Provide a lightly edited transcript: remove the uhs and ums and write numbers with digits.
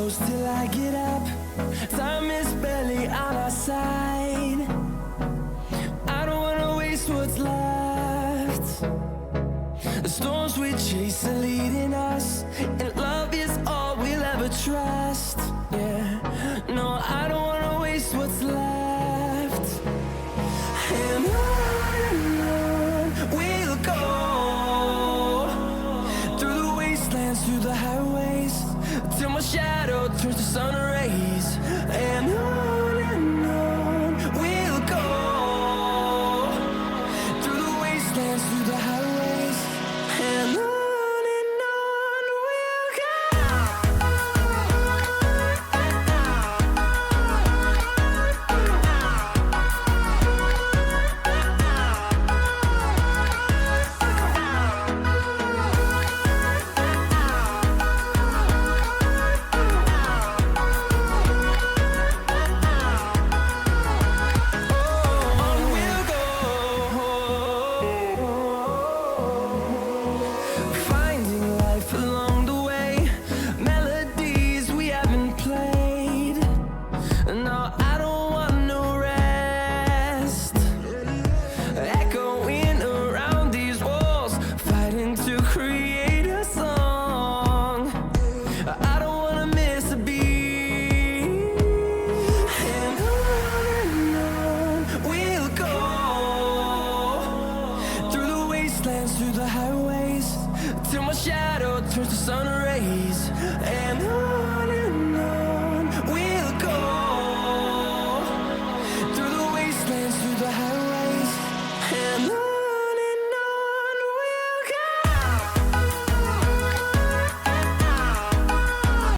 close till I get up. Time is barely on our side. I don't wanna waste what's left. The storms we chase are leading us, and love is all we'll ever trust. Yeah, no, I don't wanna waste what's left. And on we'll go, through the wastelands, through the highways, till my shadow turns to sun rays. And on we'll go, through the wastelands, through the highways, and on we'll go. Finding life along the way, melodies we haven't played. No, I don't want no rest. Echoing around these walls, fighting to create a song. I don't wanna miss a beat. And on we'll go, through the wastelands, through the highways, till my shadow turns to sun